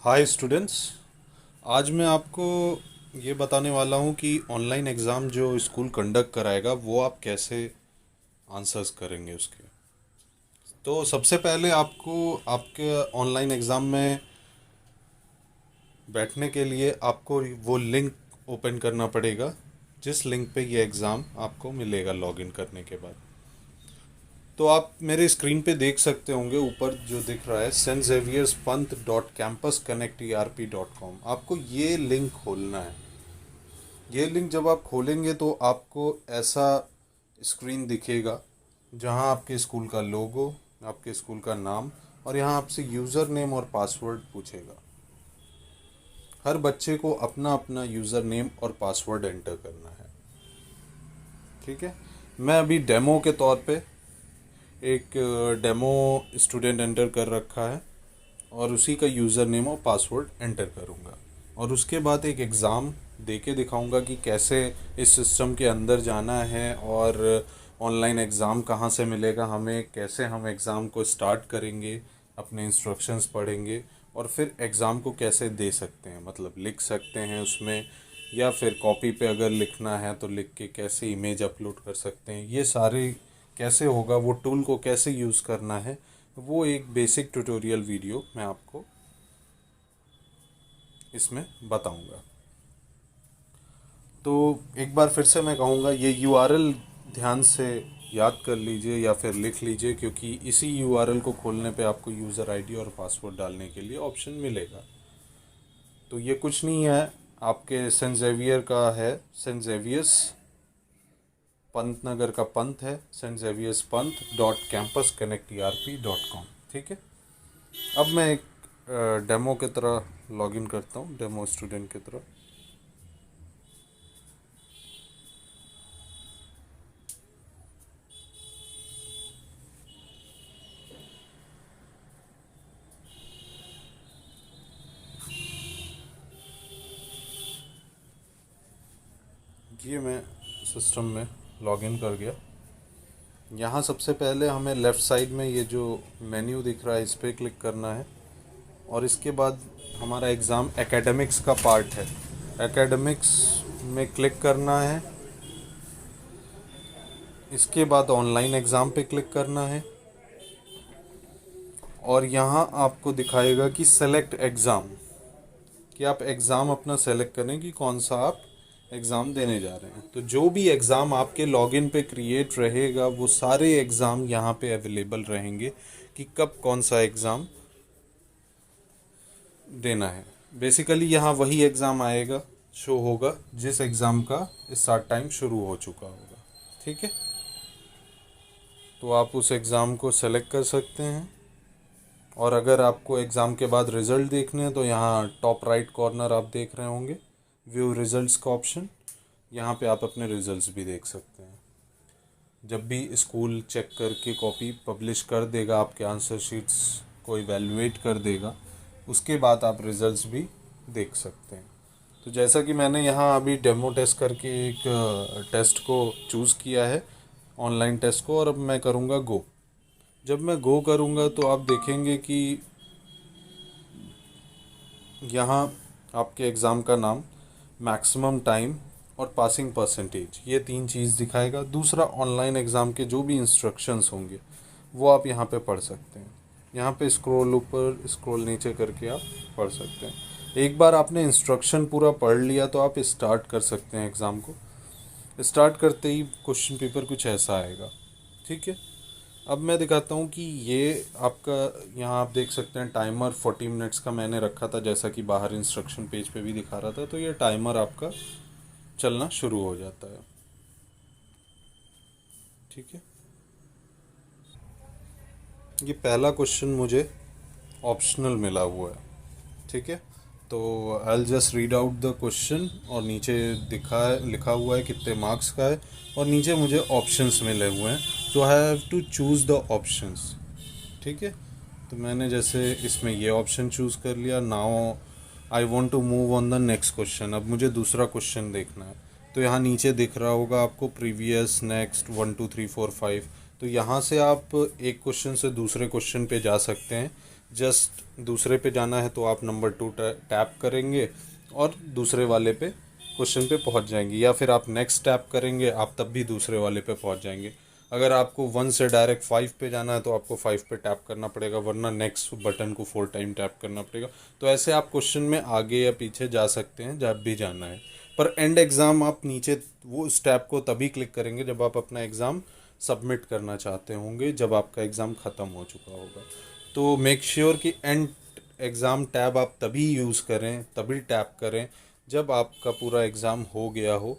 Hi students. आज मैं आपको ये बताने वाला हूँ कि ऑनलाइन एग्ज़ाम जो स्कूल कंडक्ट कराएगा वो आप कैसे आंसर्स करेंगे उसके। तो सबसे पहले आपको आपके ऑनलाइन एग्ज़ाम में बैठने के लिए आपको वो लिंक ओपन करना पड़ेगा जिस लिंक पे ये एग्ज़ाम आपको मिलेगा लॉगिन करने के बाद। तो आप मेरे स्क्रीन पे देख सकते होंगे ऊपर जो दिख रहा है st.xavierspant.campusconnecterp.com। आपको ये लिंक खोलना है। ये लिंक जब आप खोलेंगे तो आपको ऐसा स्क्रीन दिखेगा जहां आपके स्कूल का लोगो, आपके स्कूल का नाम और यहाँ आपसे यूज़र नेम और पासवर्ड पूछेगा। हर बच्चे को अपना अपना यूज़र नेम और पासवर्ड एंटर करना है। ठीक है। मैं अभी डेमो के तौर पे एक डेमो स्टूडेंट एंटर कर रखा है और उसी का यूज़र नेम और पासवर्ड एंटर करूँगा और उसके बाद एक एग्ज़ाम दे के दिखाऊँगा कि कैसे इस सिस्टम के अंदर जाना है और ऑनलाइन एग्ज़ाम कहाँ से मिलेगा हमें, कैसे हम एग्ज़ाम को स्टार्ट करेंगे, अपने इंस्ट्रक्शंस पढ़ेंगे और फिर एग्ज़ाम को कैसे दे सकते हैं, मतलब लिख सकते हैं उसमें या फिर कॉपी पे अगर लिखना है तो लिख के कैसे इमेज अपलोड कर सकते हैं, ये सारे कैसे होगा, वो टूल को कैसे यूज़ करना है, वो एक बेसिक ट्यूटोरियल वीडियो मैं आपको इसमें बताऊंगा। तो एक बार फिर से मैं कहूँगा ये यूआरएल ध्यान से याद कर लीजिए या फिर लिख लीजिए, क्योंकि इसी यूआरएल को खोलने पे आपको यूज़र आईडी और पासवर्ड डालने के लिए ऑप्शन मिलेगा। तो ये कुछ नहीं है, आपके सेंट जेवियर का है, सेंट जेवियर्स पंतनगर का पंत है, Saint Xavier's Pant dot campus connect ERP.com। ठीक है। अब मैं एक डेमो की तरह लॉगिन करता हूँ, डेमो स्टूडेंट की तरह। ये मैं सिस्टम में लॉगिन कर गया। यहाँ सबसे पहले हमें लेफ़्ट साइड में ये जो मेन्यू दिख रहा है इस पर क्लिक करना है और इसके बाद हमारा एग्ज़ाम एकेडमिक्स का पार्ट है, एकेडमिक्स में क्लिक करना है। इसके बाद ऑनलाइन एग्ज़ाम पे क्लिक करना है और यहाँ आपको दिखाएगा कि सेलेक्ट एग्ज़ाम, कि आप एग्ज़ाम अपना सेलेक्ट करें कि कौन सा आप एग्ज़ाम देने जा रहे हैं। तो जो भी एग्ज़ाम आपके लॉगिन पे क्रिएट रहेगा वो सारे एग्ज़ाम यहाँ पे अवेलेबल रहेंगे कि कब कौन सा एग्ज़ाम देना है। बेसिकली यहाँ वही एग्ज़ाम आएगा, शो होगा जिस एग्ज़ाम का स्टार्ट टाइम शुरू हो चुका होगा। ठीक है। तो आप उस एग्ज़ाम को सेलेक्ट कर सकते हैं और अगर आपको एग्ज़ाम के बाद रिज़ल्ट देखने हैं तो यहाँ टॉप राइट कॉर्नर आप देख रहे होंगे व्यू रिज़ल्ट्स का ऑप्शन, यहाँ पे आप अपने रिज़ल्ट्स भी देख सकते हैं। जब भी स्कूल चेक करके कॉपी पब्लिश कर देगा, आपके आंसर शीट्स को इवैल्यूएट कर देगा, उसके बाद आप रिज़ल्ट्स भी देख सकते हैं। तो जैसा कि मैंने यहाँ अभी डेमो टेस्ट करके एक टेस्ट को चूज़ किया है, ऑनलाइन टेस्ट को, और अब मैं करूँगा गो। जब मैं गो करूँगा तो आप देखेंगे कि यहाँ आपके एग्ज़ाम का नाम, मैक्सिमम टाइम और पासिंग परसेंटेज, ये तीन चीज़ दिखाएगा। दूसरा, ऑनलाइन एग्ज़ाम के जो भी इंस्ट्रक्शंस होंगे वो आप यहाँ पे पढ़ सकते हैं। यहाँ पे स्क्रॉल ऊपर स्क्रॉल नीचे करके आप पढ़ सकते हैं। एक बार आपने इंस्ट्रक्शन पूरा पढ़ लिया तो आप स्टार्ट कर सकते हैं एग्ज़ाम को। स्टार्ट करते ही क्वेश्चन पेपर कुछ ऐसा आएगा। ठीक है। अब मैं दिखाता हूँ कि ये आपका, यहाँ आप देख सकते हैं टाइमर 40 मिनट्स का मैंने रखा था, जैसा कि बाहर इंस्ट्रक्शन पेज पे भी दिखा रहा था। तो ये टाइमर आपका चलना शुरू हो जाता है। ठीक है। ये पहला क्वेश्चन मुझे ऑप्शनल मिला हुआ है। ठीक है। तो I will just read out the question और नीचे दिखा है, लिखा हुआ है कितने मार्क्स का है और नीचे मुझे ऑप्शंस मिले हुए हैं, तो I have to choose the options. ठीक है। तो मैंने जैसे इसमें ये ऑप्शन चूज़ कर लिया। Now I want to move on the next question. अब मुझे दूसरा क्वेश्चन देखना है। तो यहाँ नीचे दिख रहा होगा आपको प्रीवियस, नेक्स्ट, 1 2 3 4 5। तो यहाँ से आप एक क्वेश्चन से दूसरे क्वेश्चन पे जा सकते हैं जस्ट दूसरे पे जाना है तो आप नंबर 2 टैप करेंगे और दूसरे वाले पे क्वेश्चन पे पहुंच जाएंगे, या फिर आप नेक्स्ट टैप करेंगे आप तब भी दूसरे वाले पे पहुंच जाएंगे। अगर आपको 1 से डायरेक्ट 5 पे जाना है तो आपको 5 पे टैप करना पड़ेगा, वरना नेक्स्ट बटन को 4 टाइम टैप करना पड़ेगा। तो ऐसे आप क्वेश्चन में आगे या पीछे जा सकते हैं जब भी जाना है। पर एंड एग्ज़ाम आप नीचे वो उस टैप को तभी क्लिक करेंगे जब आप अपना एग्ज़ाम सबमिट करना चाहते होंगे, जब आपका एग्ज़ाम ख़त्म हो चुका होगा। तो मेक श्योर कि एंड एग्ज़ाम टैब आप तभी यूज़ करें, तभी टैप करें जब आपका पूरा एग्ज़ाम हो गया हो।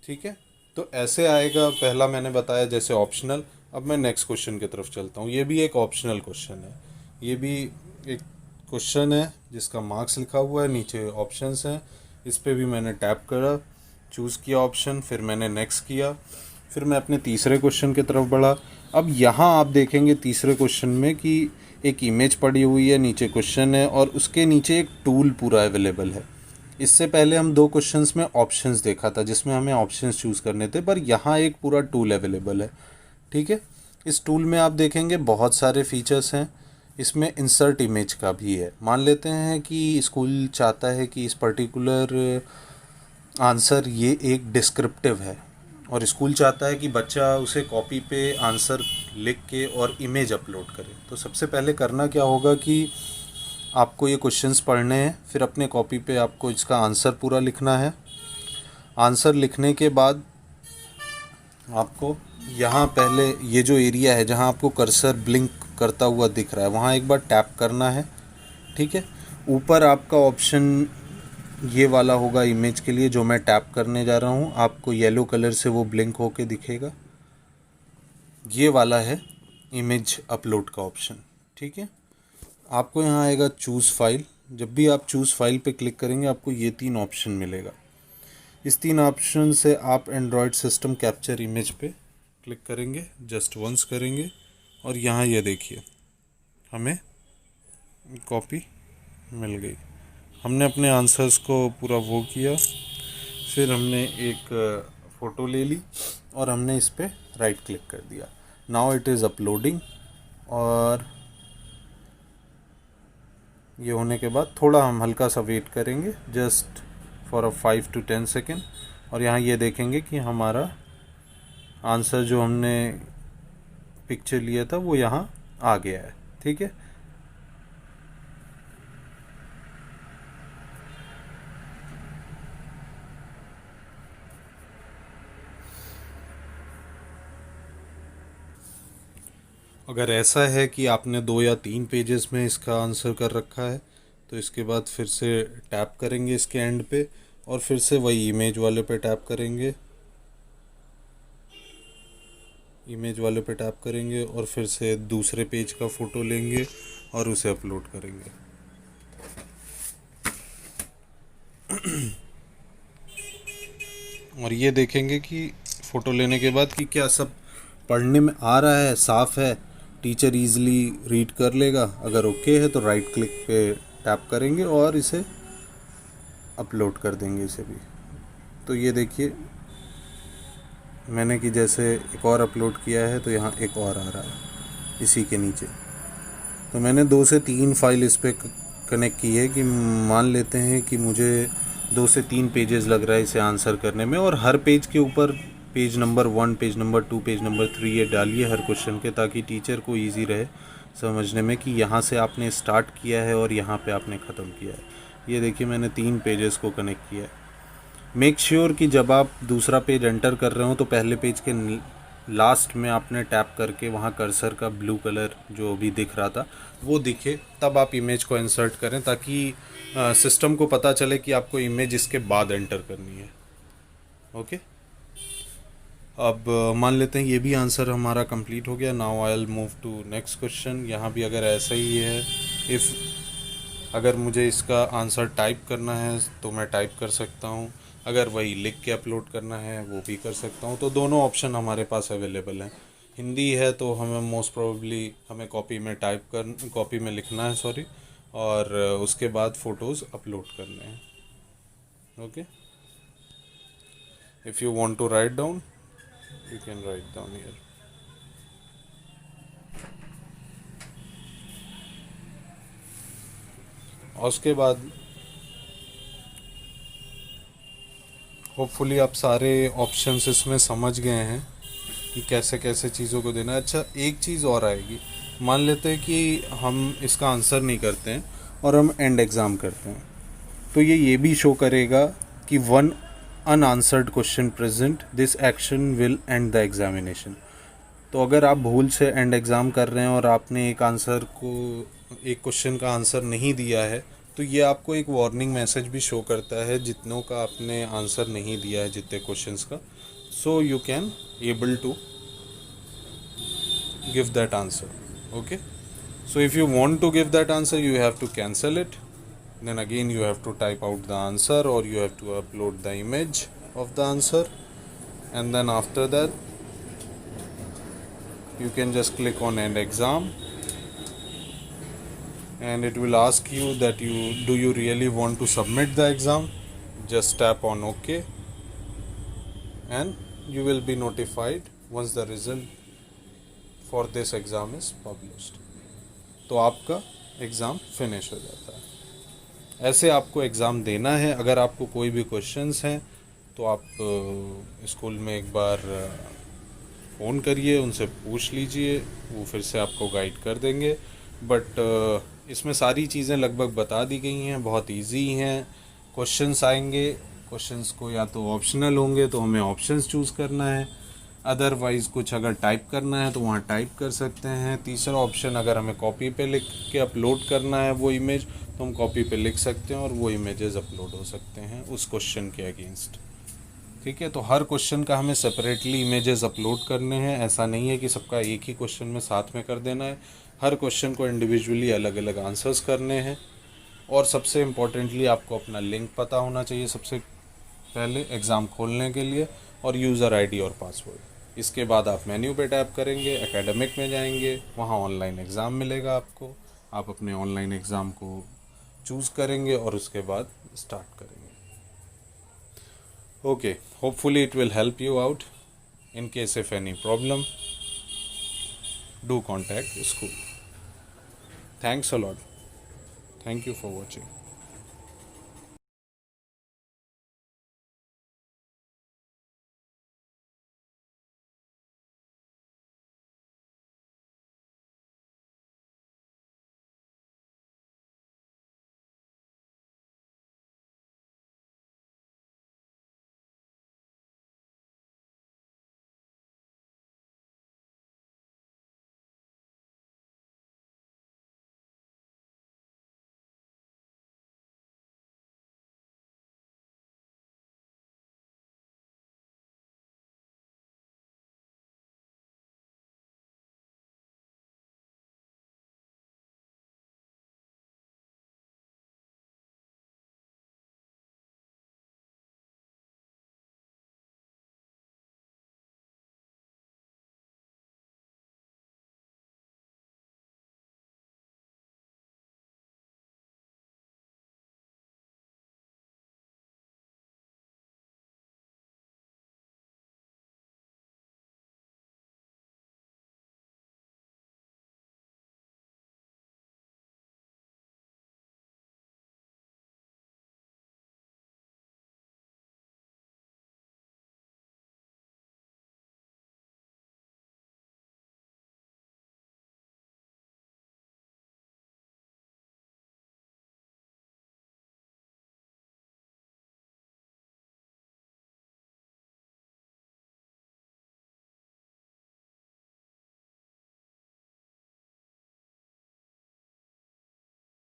ठीक है, तो ऐसे आएगा। पहला मैंने बताया जैसे ऑप्शनल। अब मैं नेक्स्ट क्वेश्चन की तरफ चलता हूँ। ये भी एक ऑप्शनल क्वेश्चन है। ये भी एक क्वेश्चन है जिसका मार्क्स लिखा हुआ है, नीचे ऑप्शंस हैं। इस पे भी मैंने टैप करा, चूज़ किया ऑप्शन, फिर मैंने नेक्स्ट किया, फिर मैं अपने तीसरे क्वेश्चन की तरफ बढ़ा। अब यहाँ आप देखेंगे तीसरे क्वेश्चन में कि एक इमेज पड़ी हुई है, नीचे क्वेश्चन है और उसके नीचे एक टूल पूरा अवेलेबल है। इससे पहले हम 2 क्वेश्चंस में ऑप्शंस देखा था जिसमें हमें ऑप्शंस चूज़ करने थे, पर यहाँ एक पूरा टूल अवेलेबल है। ठीक है, इस टूल में आप देखेंगे बहुत सारे फीचर्स हैं। इसमें इंसर्ट इमेज का भी है। मान लेते हैं कि स्कूल चाहता है कि इस पर्टिकुलर आंसर ये एक डिस्क्रिप्टिव है और स्कूल चाहता है कि बच्चा उसे कॉपी पे आंसर लिख के और इमेज अपलोड करे। तो सबसे पहले करना क्या होगा कि आपको ये क्वेश्चंस पढ़ने हैं, फिर अपने कॉपी पे आपको इसका आंसर पूरा लिखना है। आंसर लिखने के बाद आपको यहाँ पहले ये जो एरिया है जहाँ आपको कर्सर ब्लिंक करता हुआ दिख रहा है वहाँ एक बार टैप करना है। ठीक है, ऊपर आपका ऑप्शन ये वाला होगा इमेज के लिए, जो मैं टैप करने जा रहा हूँ। आपको येलो कलर से वो ब्लिंक होके दिखेगा, ये वाला है इमेज अपलोड का ऑप्शन। ठीक है, आपको यहाँ आएगा चूज़ फाइल। जब भी आप चूज़ फाइल पे क्लिक करेंगे आपको ये 3 ऑप्शन मिलेगा। इस 3 ऑप्शन से आप एंड्रॉयड सिस्टम कैप्चर इमेज पे क्लिक करेंगे, जस्ट वंस करेंगे और यहाँ ये देखिए हमें कॉपी मिल गई। हमने अपने आंसर्स को पूरा वो किया, फिर हमने एक फ़ोटो ले ली और हमने इस पे राइट क्लिक कर दिया। नाउ इट इज़ अपलोडिंग, और ये होने के बाद थोड़ा हम हल्का सा वेट करेंगे, just for a 5 to 10 second. और यहाँ ये देखेंगे कि हमारा आंसर जो हमने पिक्चर लिया था वो यहाँ आ गया है। ठीक है, अगर ऐसा है कि आपने 2 या 3 पेजेस में इसका आंसर कर रखा है तो इसके बाद फिर से टैप करेंगे इसके एंड पे और फिर से वही इमेज वाले पे टैप करेंगे, इमेज वाले पे टैप करेंगे और फिर से दूसरे पेज का फ़ोटो लेंगे और उसे अपलोड करेंगे। और ये देखेंगे कि फ़ोटो लेने के बाद कि क्या सब पढ़ने में आ रहा है, साफ़ है, टीचर इजीली रीड कर लेगा। अगर ओके है तो राइट क्लिक पे टैप करेंगे और इसे अपलोड कर देंगे इसे भी। तो ये देखिए मैंने कि जैसे एक और अपलोड किया है तो यहाँ एक और आ रहा है इसी के नीचे। तो मैंने 2 से 3 फाइल इस पर कनेक्ट की है कि मान लेते हैं कि मुझे 2 से 3 पेजेस लग रहा है इसे आंसर करने में, और हर पेज के ऊपर page number 1, page number 2, page number 3 ये डालिए हर क्वेश्चन के, ताकि टीचर को ईजी रहे समझने में कि यहाँ से आपने स्टार्ट किया है और यहाँ पे आपने ख़त्म किया है। ये देखिए मैंने 3 पेजेस को कनेक्ट किया है। मेक श्योर कि जब आप दूसरा पेज एंटर कर रहे हो तो पहले पेज के लास्ट में आपने टैप करके वहाँ कर्सर का ब्लू कलर जो अभी दिख रहा था वो दिखे, तब आप इमेज को इंसर्ट करें ताकि सिस्टम को पता चले कि आपको इमेज इसके बाद एंटर करनी है। ओके, अब मान लेते हैं ये भी आंसर हमारा कंप्लीट हो गया। Now I will move to next question. यहाँ भी अगर ऐसा ही है, अगर मुझे इसका आंसर टाइप करना है तो मैं टाइप कर सकता हूँ, अगर वही लिख के अपलोड करना है वो भी कर सकता हूँ। तो दोनों ऑप्शन हमारे पास अवेलेबल हैं। हिंदी है तो हमें मोस्ट प्रोबेबली हमें कॉपी में लिखना है, सॉरी, और उसके बाद फ़ोटोज़ अपलोड करने हैं। Okay, if you want to write down you can write down here. और उसके बाद होपफुली आप सारे ऑप्शंस इसमें समझ गए हैं कि कैसे कैसे चीज़ों को देना है। अच्छा, एक चीज़ और आएगी। मान लेते हैं कि हम इसका आंसर नहीं करते हैं और हम एंड एग्ज़ाम करते हैं, तो ये भी शो करेगा कि one unanswered question present, this action will and the examination. तो अगर आप भूल से एंड एग्ज़ाम कर रहे हैं और आपने एक क्वेश्चन का आंसर नहीं दिया है, तो ये आपको एक वार्निंग मैसेज भी शो करता है जितनों का आपने आंसर नहीं दिया है, जितने क्वेश्चंस का। So you can able to give that answer. Okay, so if you want to give that answer, you have to cancel it, then again you have to type out the answer, or you have to upload the image of the answer, and then after that you can just click on end exam, and it will ask you that you really want to submit the exam. Just tap on OK, and you will be notified once the result for this exam is published. तो आपका exam finish हो जाता है। ऐसे आपको exam देना है। अगर आपको कोई भी क्वेश्चंस हैं तो आप स्कूल में एक बार फ़ोन करिए, उनसे पूछ लीजिए, वो फिर से आपको गाइड कर देंगे। बट इसमें सारी चीज़ें लगभग बता दी गई हैं, बहुत इजी हैं। क्वेश्चंस आएंगे, क्वेश्चंस को या तो ऑप्शनल होंगे तो हमें ऑप्शंस चूज़ करना है, अदरवाइज़ कुछ अगर टाइप करना है तो वहाँ टाइप कर सकते हैं। तीसरा ऑप्शन, अगर हमें कॉपी पे लिख के अपलोड करना है वो इमेज, तो हम कॉपी पे लिख सकते हैं और वो इमेजेस अपलोड हो सकते हैं उस क्वेश्चन के अगेंस्ट। ठीक है, तो हर क्वेश्चन का हमें सेपरेटली इमेजेस अपलोड करने हैं। ऐसा नहीं है कि सबका एक ही क्वेश्चन में साथ में कर देना है। हर क्वेश्चन को इंडिविजुअली अलग अलग आंसर्स करने हैं। और सबसे इम्पोर्टेंटली आपको अपना लिंक पता होना चाहिए सबसे पहले एग्ज़ाम खोलने के लिए, और यूज़र आईडी और पासवर्ड। इसके बाद आप मेन्यू पे टैप करेंगे, एकेडमिक में जाएंगे, वहाँ ऑनलाइन एग्ज़ाम मिलेगा आपको। आप अपने ऑनलाइन एग्ज़ाम को चूज़ करेंगे और उसके बाद स्टार्ट करेंगे। Okay, hopefully it will help you out. In case if any problem, do contact school. Thanks a lot. Thank you for watching.